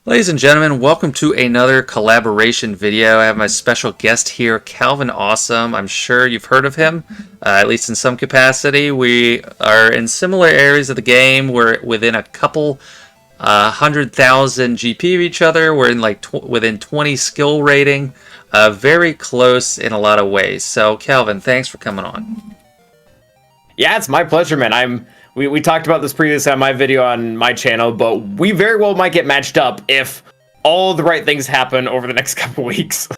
Ladies and gentlemen, welcome to another collaboration video. I have my special guest here, Calvin Awesome. I'm sure you've heard of him, at least in some capacity. We are in similar areas of the game. We're within a couple 100,000 GP of each other. We're in like within 20 skill rating. Very close in a lot of ways. So, Calvin, thanks for coming on. Yeah, it's my pleasure, man. We talked about this previously on my video on my channel, but we very well might get matched up if all the right things happen over the next couple weeks.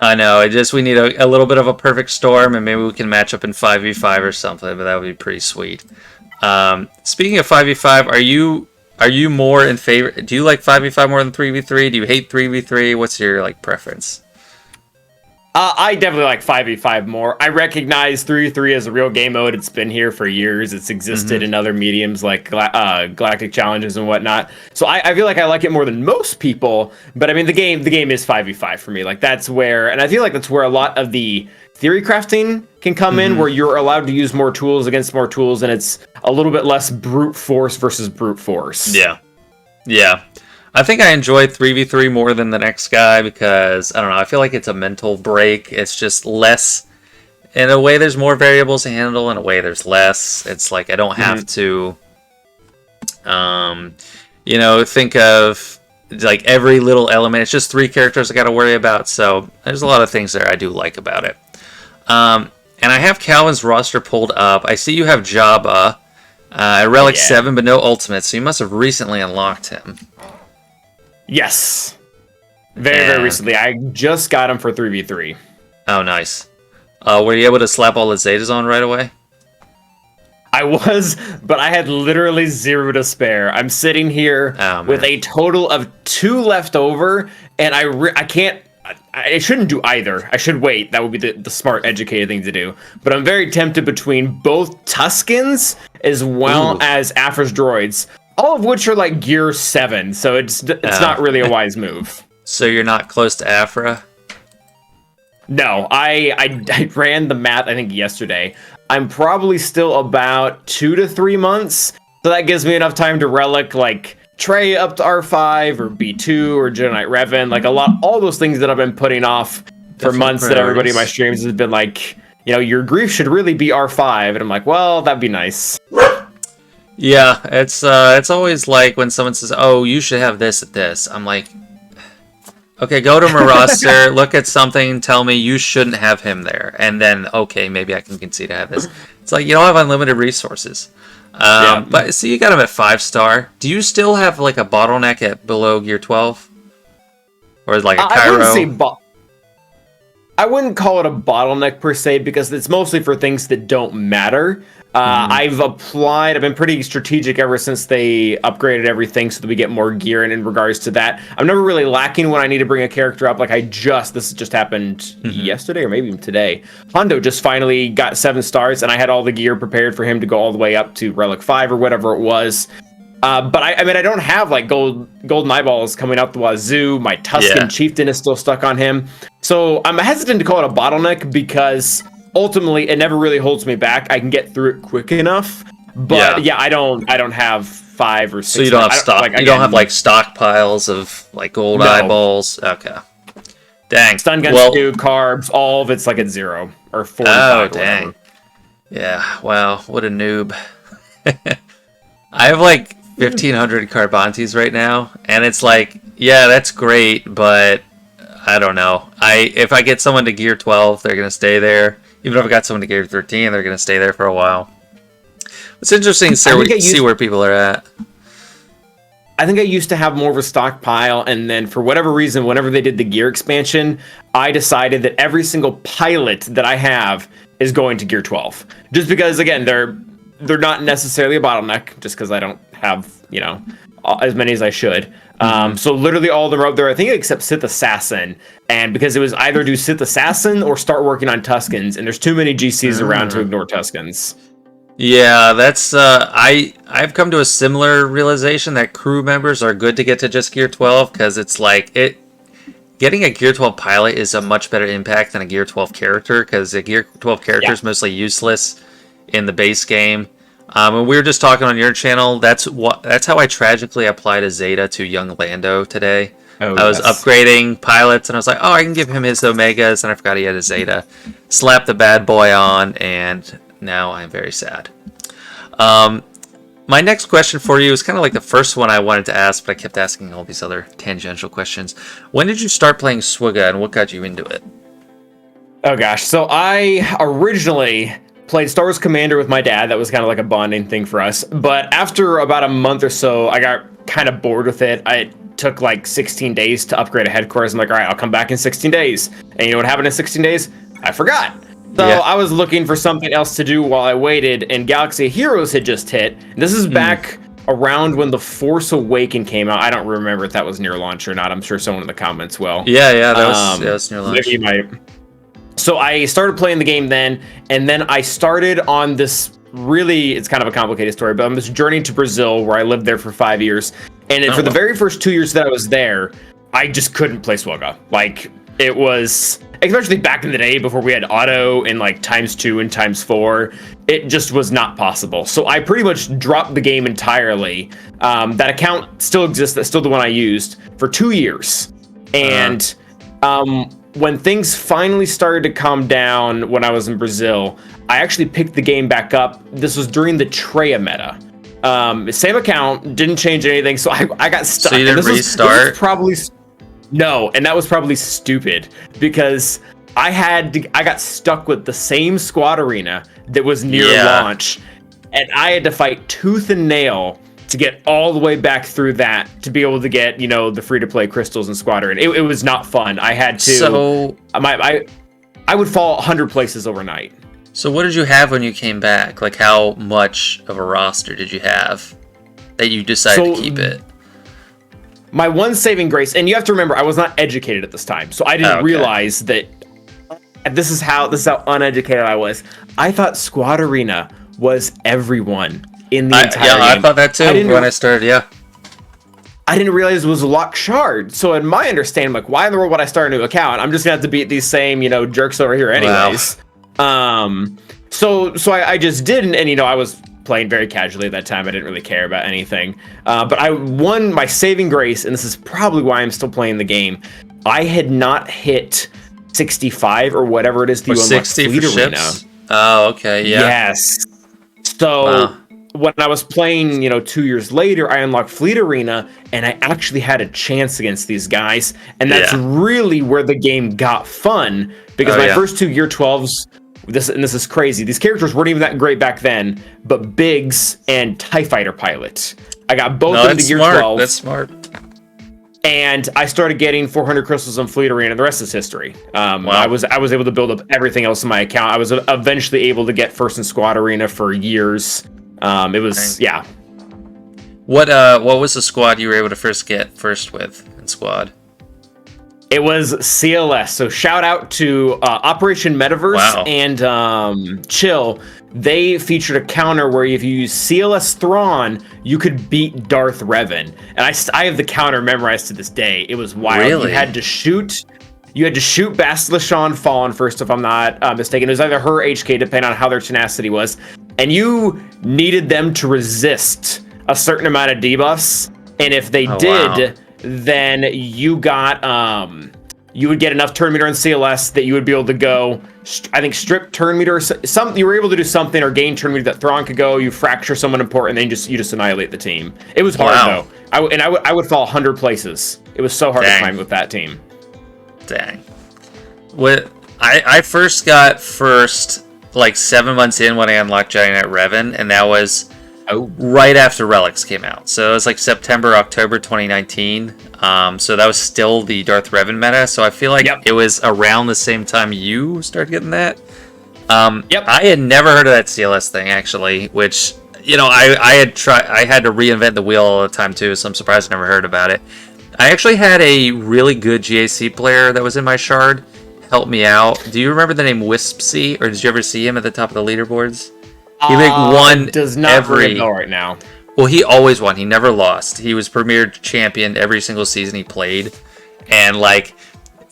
I know. We need a little bit of a perfect storm, and maybe we can match up in 5v5 or something. But that would be pretty sweet. Speaking of 5v5, are you more in favor? Do you like 5v5 more than 3v3? Do you hate 3v3? What's your preference? I definitely like 5v5 more. I recognize 3v3 as a real game mode. It's been here for years. It's existed in other mediums like Galactic Challenges and whatnot. So I feel like I like it more than most people. But I mean, the game is 5v5 for me. Like that's where, and I feel like that's where a lot of the theory crafting can come in, where you're allowed to use more tools against more tools, and it's a little bit less brute force versus brute force. Yeah. I think I enjoy 3v3 more than the next guy because, I don't know, I feel like it's a mental break. It's just less, in a way there's more variables to handle, in a way there's less. It's like I don't have to, think of like every little element. It's just three characters I got to worry about, so there's a lot of things there I do like about it. And I have Calvin's roster pulled up. I see you have Jabba, Relic 7, but no Ultimate, so you must have recently unlocked him. Yes. Very recently. I just got him for 3v3. Oh, nice. Were you able to slap all the Zetas on right away? I was, but I had literally 0 to spare. I'm sitting here with a total of 2 left over, and I can't... I shouldn't do either. I should wait. That would be the smart, educated thing to do. But I'm very tempted between both Tuskens as well as Afra's droids. All of which are like gear 7, so it's not really a wise move. So you're not close to Afra? No, I ran the math, I think, yesterday. I'm probably still about 2 to 3 months, so that gives me enough time to relic, like, Trey up to R5, or B2, or Jedi Knight Revan, like, all those things that I've been putting off for months that everybody in my streams has been like, your grief should really be R5, and I'm like, well, that'd be nice. Yeah, it's always like when someone says, "Oh, you should have this at this." I'm like, "Okay, go to my roster, look at something, tell me you shouldn't have him there, and then okay, maybe I can concede to have this." It's like you don't have unlimited resources. But see, you got him at 5-star. Do you still have like a bottleneck at below gear 12, or like a Cairo? I wouldn't call it a bottleneck per se because it's mostly for things that don't matter. I've been pretty strategic ever since they upgraded everything so that we get more gear in regards to that. I'm never really lacking when I need to bring a character up. Like this just happened yesterday or maybe even today. Hondo just finally got 7 stars and I had all the gear prepared for him to go all the way up to Relic 5 or whatever it was. But I mean, I don't have like golden eyeballs coming out the wazoo. My Tusken Chieftain is still stuck on him. So I'm hesitant to call it a bottleneck because ultimately it never really holds me back. I can get through it quick enough. But I don't have 5 or 6. So you don't have stock. You don't have like stockpiles of like gold eyeballs. Okay. Dang. Stun gun, stew, carbs, all of it's like at 0 or 4. Oh dang. Yeah. Wow. What a noob. I have like 1,500 Carbantes right now, and it's like, yeah, that's great, but I don't know. If I get someone to gear 12, they're gonna stay there. Even if I got someone to gear 13, they're gonna stay there for a while. It's interesting to see where people are at. I think I used to have more of a stockpile, and then for whatever reason, whenever they did the gear expansion, I decided that every single pilot that I have is going to gear 12. Just because, again, they're not necessarily a bottleneck, just because I don't have, as many as I should. So literally all of them are up there, I think, except Sith Assassin. And because it was either do Sith Assassin or start working on Tuskens, and there's too many GCs around to ignore Tuskens. Yeah, that's I've come to a similar realization that crew members are good to get to just gear 12 because it's like getting a gear 12 pilot is a much better impact than a gear 12 character because a gear 12 character is mostly useless in the base game. And we were just talking on your channel. That's how I tragically applied a Zeta to young Lando today. Oh, I was yes. upgrading pilots, and I was like, oh, I can give him his Omegas, and I forgot he had a Zeta. Slapped the bad boy on, and now I'm very sad. My next question for you is kind of like the first one I wanted to ask, but I kept asking all these other tangential questions. When did you start playing SWGOH, and what got you into it? Oh gosh, so I originally played Star Wars Commander with my dad. That was kind of like a bonding thing for us. But after about a month or so, I got kind of bored with it. I took like 16 days to upgrade a headquarters. I'm like, all right, I'll come back in 16 days. And you know what happened in 16 days? I forgot. So Yeah. I was looking for something else to do while I waited, and Galaxy of Heroes had just hit. This is back around when The Force Awakens came out. I don't remember if that was near launch or not. I'm sure someone in the comments will. Yeah, that was near launch. Maybe you might. So I started playing the game then, and then I started on this really, it's kind of a complicated story, but on this journey to Brazil where I lived there for 5 years. And for the very first 2 years that I was there, I just couldn't play SWGOH. Like, it was, especially back in the day before we had auto and like ×2 and ×4, it just was not possible. So I pretty much dropped the game entirely. That account still exists. That's still the one I used for 2 years. And when things finally started to calm down when I was in Brazil, I actually picked the game back up. This was during the Treya meta. Same account, didn't change anything, so I got stuck. So you didn't restart? This was probably no, and that was probably stupid because I got stuck with the same squad arena that was near launch, and I had to fight tooth and nail to get all the way back through that to be able to get, you know, the free-to-play crystals and squad arena. It was not fun. I had to. So I would fall 100 places overnight. So what did you have when you came back? Like, how much of a roster did you have that you decided to keep it? My one saving grace, and you have to remember, I was not educated at this time, so I didn't realize that this is how uneducated I was. I thought Squad Arena was everyone in the entire game. I thought that too when I started, I didn't realize it was a locked shard. So in my understanding, like, why in the world would I start a new account? I'm just gonna have to beat these same, you know, jerks over here anyways. Wow. So I just didn't, and you know, I was playing very casually at that time. I didn't really care about anything. But I won my saving grace, and this is probably why I'm still playing the game. I had not hit 65 or whatever it is that you unlock 60 Fleet for Arena. ships? Oh, okay, yeah. Yes. So when I was playing, you know, 2 years later, I unlocked Fleet Arena, and I actually had a chance against these guys. And that's really where the game got fun, because my first two Gear 12s, this is crazy. These characters weren't even that great back then, but Biggs and TIE Fighter Pilot. I got both of them to Gear 12. That's smart. And I started getting 400 crystals on Fleet Arena, and the rest is history. I was able to build up everything else in my account. I was eventually able to get first in Squad Arena for years. It was What was the squad you were able to get first with in Squad? It was CLS. So shout out to Operation Metaverse and Chill. They featured a counter where if you use CLS Thrawn, you could beat Darth Revan. And I have the counter memorized to this day. It was wild. Really? You had to shoot Bastila Shan Fallen first, if I'm not mistaken. It was either her or HK, depending on how their tenacity was. And you needed them to resist a certain amount of debuffs. And if they did, then you got you would get enough turn meter on CLS that you would be able to go, I think, strip turn meter or something. You were able to do something or gain turn meter that Thrawn could go. You fracture someone important, and then you just annihilate the team. It was hard though. I would fall 100 places. It was so hard to climb with that team. Dang. I first got like 7 months in when I unlocked Giant Knight Revan, and that was right after Relics came out. So it was like September, October 2019. So that was still the Darth Revan meta. So I feel like it was around the same time you started getting that. I had never heard of that CLS thing, actually, which, you know, I had to reinvent the wheel all the time too, so I'm surprised I never heard about it. I actually had a really good GAC player that was in my shard help me out. Do you remember the name Wispsy, or did you ever see him at the top of the leaderboards? He won does not ring a bell right now. Well, he always won. He never lost. He was premier champion every single season he played. And, like,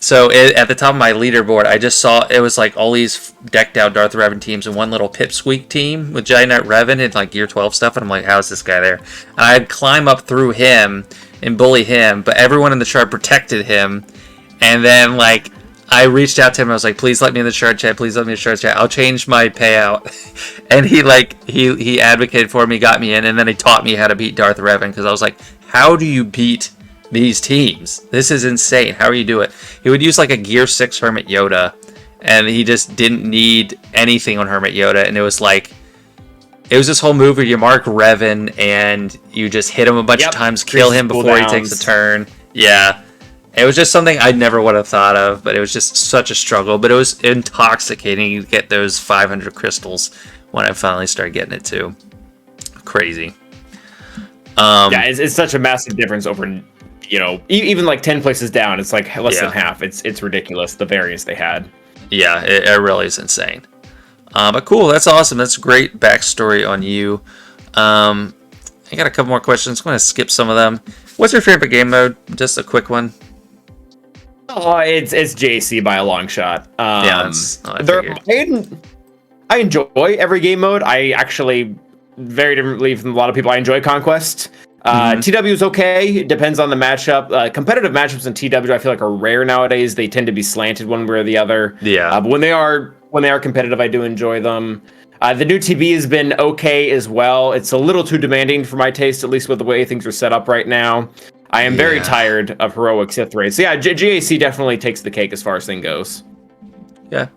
So at the top of my leaderboard, I just saw it was like all these decked out Darth Revan teams and one little Pipsqueak team with Giant Knight Revan and like Gear 12 stuff. And I'm like, how's this guy there? And I'd climb up through him and bully him, but everyone in the shard protected him. And then like I reached out to him. I was like, please let me in the shard chat. Please let me in the shard chat. I'll change my payout. And he advocated for me, got me in, and then he taught me how to beat Darth Revan because I was like, how do you beat these teams? This is insane. How do you do it? He would use like a Gear 6 Hermit Yoda, and he just didn't need anything on Hermit Yoda, and it was this whole move where you mark Revan and you just hit him a bunch of times, kill him before he takes a turn. Yeah. It was just something I never would have thought of, but it was just such a struggle. But it was intoxicating to get those 500 crystals when I finally started getting it too. Crazy. Yeah, it's such a massive difference over, even like 10 places down. It's like less than half. It's ridiculous, the variance they had. Yeah, it really is insane. But cool, that's awesome. That's a great backstory on you. I got a couple more questions. I'm going to skip some of them. What's your favorite game mode? Just a quick one. Oh, it's JC by a long shot. I enjoy every game mode. I actually, very differently from a lot of people, I enjoy Conquest. TW is okay. It depends on the matchup. Competitive matchups in TW, I feel like, are rare nowadays. They tend to be slanted one way or the other. Yeah. But when they are competitive, I do enjoy them. The new TB has been okay as well. It's a little too demanding for my taste, at least with the way things are set up right now. I am very tired of heroic Sith raids. So yeah, GAC definitely takes the cake as far as thing goes. Yeah,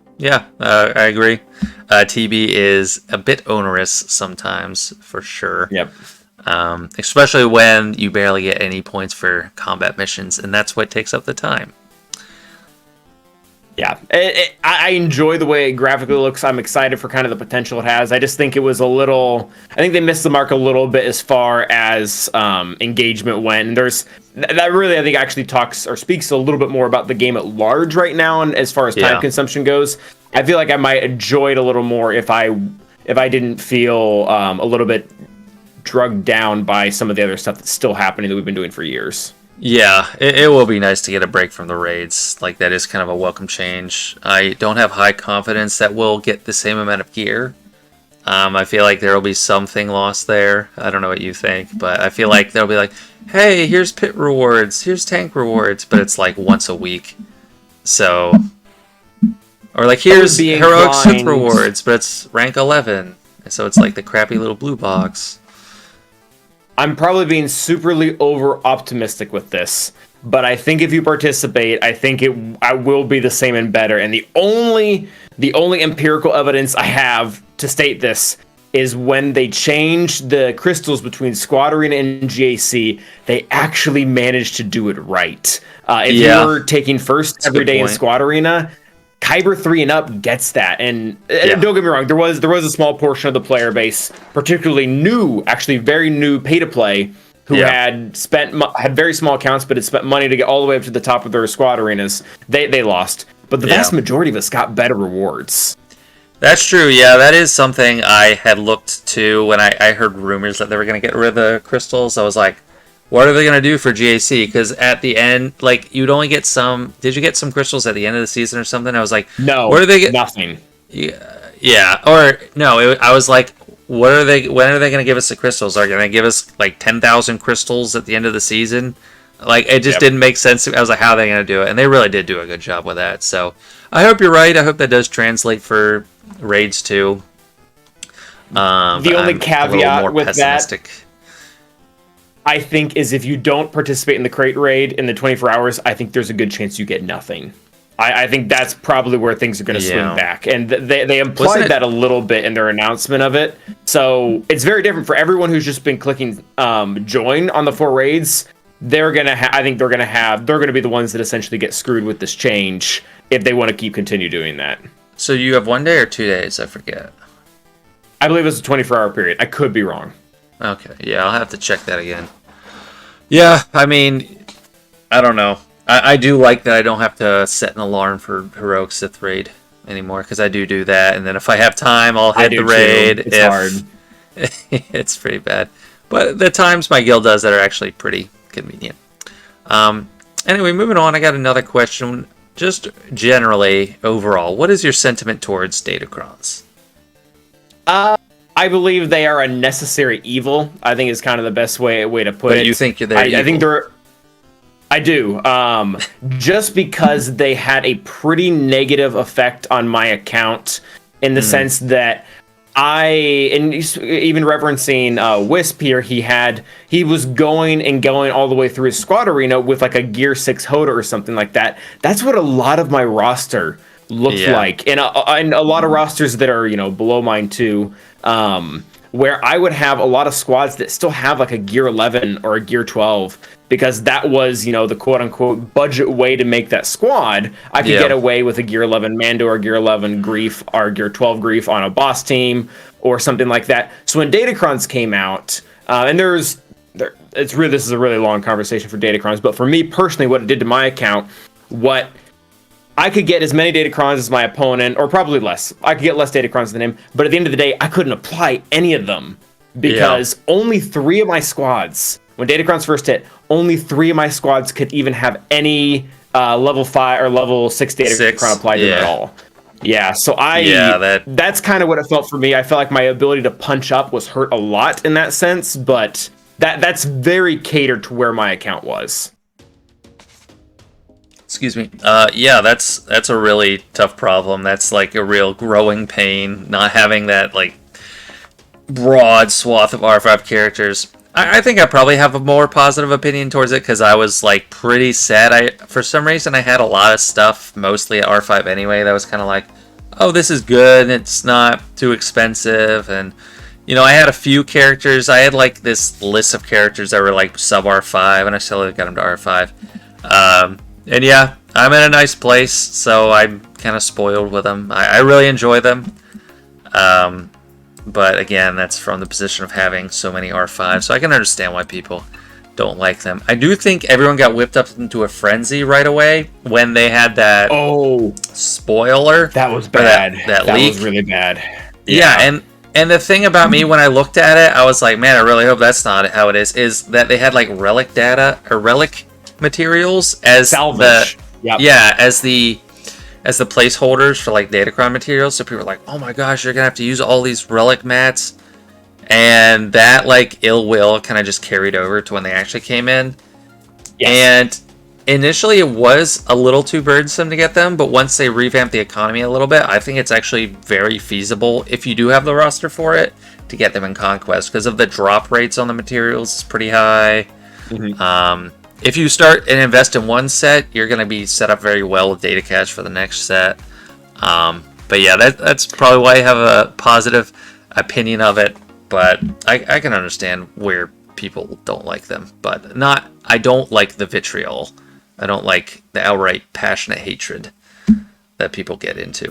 I agree. TB is a bit onerous sometimes, for sure. Yep. Especially when you barely get any points for combat missions, and that's what takes up the time. Yeah, I enjoy the way it graphically looks. I'm excited for kind of the potential it has. I just think it was I think they missed the mark a little bit as far as engagement went. And that really, I think, actually talks or speaks a little bit more about the game at large right now. And as far as time consumption goes, I feel like I might enjoy it a little more if I didn't feel a little bit drugged down by some of the other stuff that's still happening that we've been doing for years. Yeah, it will be nice to get a break from the raids. Like, that is kind of a welcome change. I don't have high confidence that we'll get the same amount of gear. I feel like there will be something lost there. I don't know what you think, but I feel like they'll be like, hey, here's pit rewards, here's tank rewards, but it's like once a week. So, or like, here's heroic Sith rewards, but it's rank 11. So it's like the crappy little blue box. I'm probably being superly over optimistic with this, but I think if you participate, I think I will be the same and better. And the only empirical evidence I have to state this is when they changed the crystals between Squad Arena and GAC, they actually managed to do it right. If you were taking first every day in Squad Arena, Kyber 3 and up gets that, and don't get me wrong, there was a small portion of the player base, particularly very new pay to play, who had very small accounts, but had spent money to get all the way up to the top of their squad arenas. They lost, but the vast majority of us got better rewards. That's true. Yeah, that is something I had looked to when I heard rumors that they were going to get rid of the crystals. I was like, what are they going to do for GAC? Because at the end, like, you'd only get some... Did you get some crystals at the end of the season or something? I was like... No, what are they nothing. Yeah. Or, no, I was like, when are they going to give us the crystals? Are they going to give us, like, 10,000 crystals at the end of the season? Like, it just didn't make sense to me. I was like, how are they going to do it? And they really did do a good job with that. So, I hope you're right. I hope that does translate for raids, too. The only caveat with that... I think is if you don't participate in the crate raid in the 24 hours, I think there's a good chance you get nothing. I think that's probably where things are going to swing back. And they implied that a little bit in their announcement of it. So it's very different for everyone who's just been clicking join on the 4 raids. They're going to be the ones that essentially get screwed with this change if they want to continue doing that. So you have 1 day or 2 days? I forget. I believe it's a 24-hour period. I could be wrong. Okay, yeah, I'll have to check that again. Yeah, I mean, I don't know. I do like that I don't have to set an alarm for Heroic Sith Raid anymore, because I do that, and then if I have time, I'll hit the raid. It's hard. It's pretty bad. But the times my guild does that are actually pretty convenient. Anyway, moving on, I got another question. just generally, overall, what is your sentiment towards Datacrons? I believe they are a necessary evil. I think is kind of the best way to put it. You think they're evil? I think they're... I do. Just because they had a pretty negative effect on my account in the sense that and even referencing Wisp here, he was going all the way through his squad arena with like a Gear 6 Hoda or something like that. That's what a lot of my roster looked like. And a lot of rosters that are, below mine too. Where I would have a lot of squads that still have like a Gear 11 or a Gear 12 because that was, the quote-unquote budget way to make that squad. I could get away with a Gear 11 Mando or Gear 11 Grief or Gear 12 Grief on a boss team or something like that. So when Datacrons came out, and this is a really long conversation for Datacrons, but for me personally, what it did to my account, I could get as many Datacrons as my opponent, or probably less. I could get less Datacrons than him, but at the end of the day, I couldn't apply any of them because only 3 of my squads, when Datacrons first hit, only 3 of my squads could even have any level 5 or level 6 Datacron applied to them at all. Yeah, so that's kind of what it felt for me. I felt like my ability to punch up was hurt a lot in that sense, but that's very catered to where my account was. Excuse me. That's a really tough problem. That's like a real growing pain, not having that like broad swath of R5 characters. I think I probably have a more positive opinion towards it because I was like pretty sad. For some reason I had a lot of stuff mostly at R5 anyway that was kind of like, oh, this is good, it's not too expensive, and I had a few characters. I had like this list of characters that were like sub R5 and I still got them to R5. And yeah, I'm in a nice place, so I'm kind of spoiled with them. I really enjoy them. But again, that's from the position of having so many R5, so I can understand why people don't like them. I do think everyone got whipped up into a frenzy right away when they had that spoiler. That was bad. That leak was really bad. Yeah, and the thing about me when I looked at it, I was like, man, I really hope that's not how it is that they had like relic data or relic materials as salvage. As the placeholders for like Datacron materials, so people were like, oh my gosh, you're gonna have to use all these relic mats, and that like ill will kind of just carried over to when they actually came in. And initially it was a little too burdensome to get them, but once they revamped the economy a little bit, I think it's actually very feasible if you do have the roster for it to get them in Conquest because of the drop rates on the materials is pretty high. If you start and invest in one set, you're going to be set up very well with data cache for the next set. But yeah, that's probably why I have a positive opinion of it. But I can understand where people don't like them. But I don't like the vitriol. I don't like the outright passionate hatred that people get into.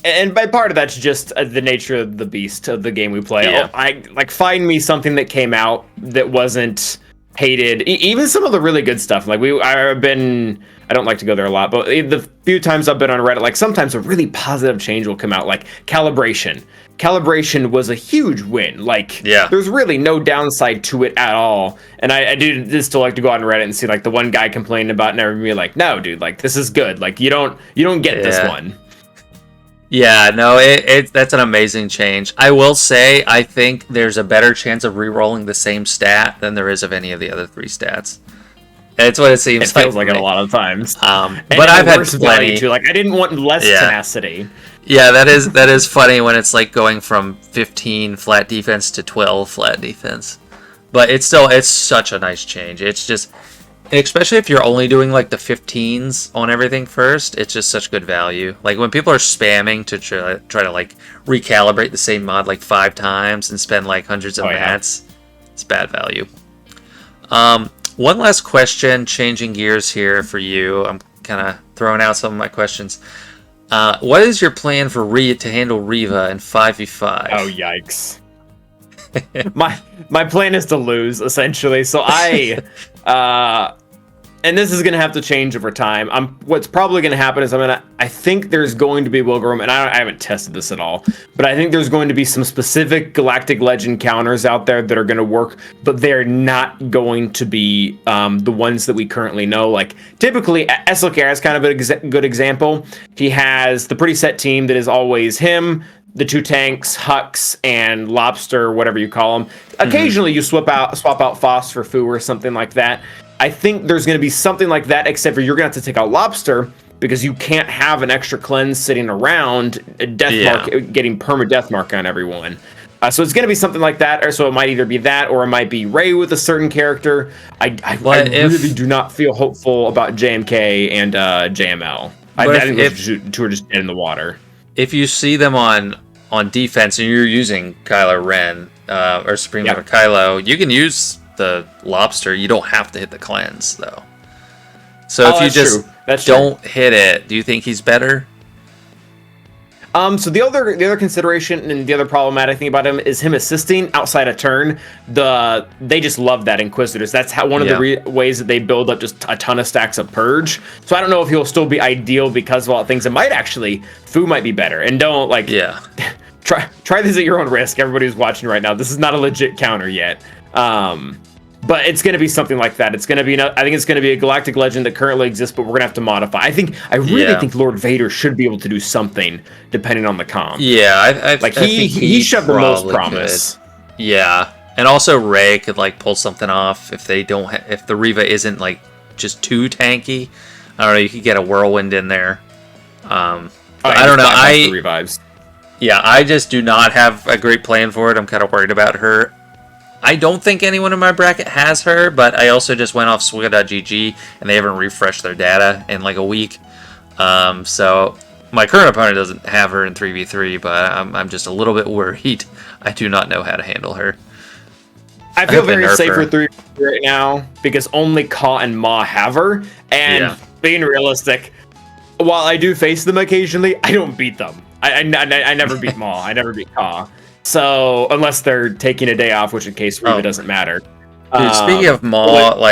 And by part of that's just the nature of the beast of the game we play. Find me something that came out that wasn't hated. Even some of the really good stuff. Like I don't like to go there a lot, but the few times I've been on Reddit, like sometimes a really positive change will come out. Like calibration. Calibration was a huge win. Like there's really no downside to it at all. And I do still like to go on Reddit and see like the one guy complaining about it and everyone be like, no, dude, like this is good. Like you don't get this one. Yeah, no, that's an amazing change. I will say, I think there's a better chance of re-rolling the same stat than there is of any of the other 3 stats. It's what it seems like. It feels like it a lot of times. But I've had plenty too. Like I didn't want less tenacity. Yeah, that is funny when it's like going from 15 flat defense to 12 flat defense. But it's such a nice change. It's just, especially if you're only doing like the 15s on everything first, it's just such good value. Like when people are spamming to try to like recalibrate the same mod like 5 times and spend like hundreds of mats, it's bad value. One last question, changing gears here for you. I'm kind of throwing out some of my questions. What is your plan for to handle Reva in 5v5? Oh, yikes. My plan is to lose, essentially. So and this is going to have to change over time. What's probably going to happen is I think there's going to be wiggle room, and I haven't tested this at all, but I think there's going to be some specific Galactic Legend counters out there that are going to work, but they're not going to be the ones that we currently know. Like, typically, SLKR is kind of a good example. He has the pretty set team that is always him, the 2 tanks, Hux, and Lobster, whatever you call them. Occasionally, you swap out Foss for Fu or something like that. I think there's going to be something like that, except for you're going to have to take out Lobster because you can't have an extra cleanse sitting around mark, getting perma-death mark on everyone. So it's going to be something like that, or so it might either be that, or it might be Ray with a certain character. I really do not feel hopeful about JMK and JML. I think those two are just dead in the water. If you see them on defense and you're using Kylo Ren or Supreme Lord Kylo, you can use the Lobster. You don't have to hit the cleanse though. So if you just don't hit it, do you think he's better? So the other consideration and the other problematic thing about him is him assisting outside a turn. They just love that Inquisitors. That's how one of the ways that they build up just a ton of stacks of Purge. So I don't know if he'll still be ideal because of all things. It might actually, Fu might be better. And don't try this at your own risk. Everybody who's watching right now, this is not a legit counter yet. But it's going to be something like that. It's going to be, I think it's going to be a Galactic Legend that currently exists, but we're going to have to modify. I really think Lord Vader should be able to do something depending on the comp. Yeah, I think he shoved the most promise. Could. Yeah, and also Rey could like pull something off if they don't, if the Reva isn't like just too tanky. I don't know. You could get a whirlwind in there. I don't know. Revives. Yeah, I just do not have a great plan for it. I'm kind of worried about her. I don't think anyone in my bracket has her, but I also just went off SWGOH and they haven't refreshed their data in like a week. So my current opponent doesn't have her in 3v3, but I'm just a little bit worried. I do not know how to handle her. I feel very safe for 3v3 right now because only Ka and Ma have her. And being realistic, while I do face them occasionally, I don't beat them. I never beat Ma. I never beat Ka. So, unless they're taking a day off, which in case Reva doesn't matter. Dude, speaking of Maul,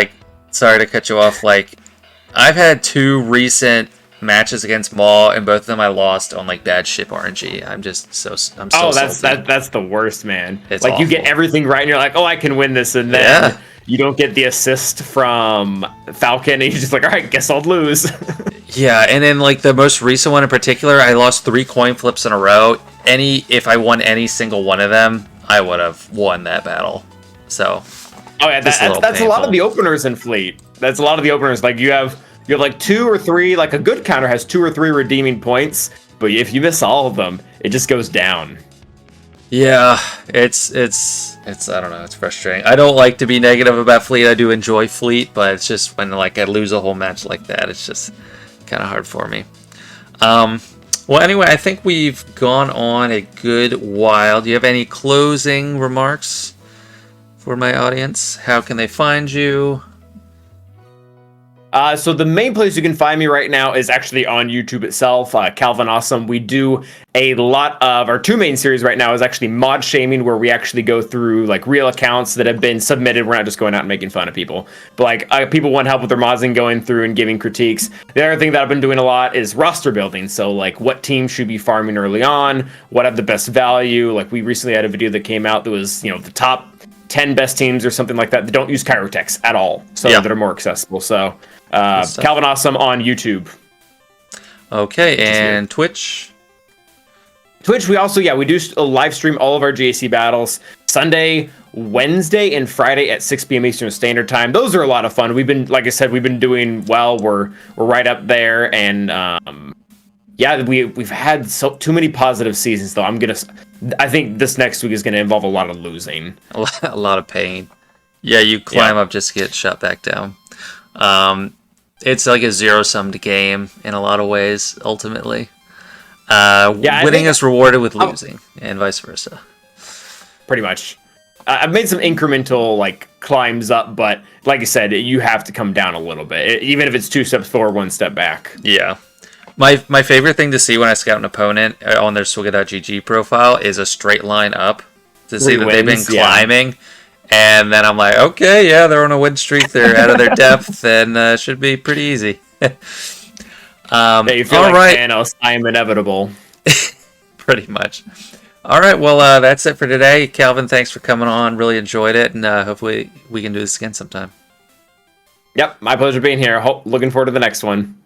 sorry to cut you off, I've had 2 recent matches against Maul, and both of them I lost on, bad ship RNG. I'm that's the worst, man. It's awful. You get everything right, and you're like, oh, I can win this, and then you don't get the assist from Falcon, and you're just like, all right, guess I'll lose. Yeah, and then, the most recent one in particular, I lost 3 coin flips in a row. If I won any single one of them, I would have won that battle. So, that's a lot of the openers in Fleet. That's a lot of the openers. You have 2 or 3. A good counter has 2 or 3 redeeming points, but if you miss all of them, it just goes down. Yeah, it's I don't know, it's frustrating. I don't like to be negative about Fleet. I do enjoy Fleet, but it's just when I lose a whole match like that, it's just kind of hard for me. Well, anyway, I think we've gone on a good while. Do you have any closing remarks for my audience? How can they find you? So the main place you can find me right now is actually on YouTube itself, Calvin Awesome. We do a lot of our 2 main series right now is actually mod shaming, where we actually go through real accounts that have been submitted. We're not just going out and making fun of people, but people want help with their mods and going through and giving critiques. The other thing that I've been doing a lot is roster building. So what teams should be farming early on, what have the best value. We recently had a video that came out that was the top 10 best teams or something like that that don't use Chirotechs at all, so that are more accessible. So Calvin Awesome on YouTube. Okay, and Twitch? Twitch, we also, we do live stream all of our GAC battles Sunday, Wednesday, and Friday at 6 p.m. Eastern Standard Time. Those are a lot of fun. We've been, like I said, we've been doing well. We're right up there, and we've had too many positive seasons, though. I think this next week is going to involve a lot of losing. A lot of pain. Yeah, you climb up just to get shot back down. It's like a zero-summed game in a lot of ways, ultimately. Winning is rewarded with losing, and vice versa. Pretty much. I've made some incremental, climbs up, but like I said, you have to come down a little bit. Even if it's 2 steps forward, 1 step back. Yeah. My favorite thing to see when I scout an opponent on their SWGOH profile is a straight line up to see that they've been climbing. And then I'm like, okay, yeah, they're on a win streak. They're out of their depth, and should be pretty easy. Yeah, you feel all like right. Thanos, I am inevitable. Pretty much. All right, well, that's it for today. Calvin, thanks for coming on. Really enjoyed it, and hopefully we can do this again sometime. Yep, my pleasure being here. Looking forward to the next one.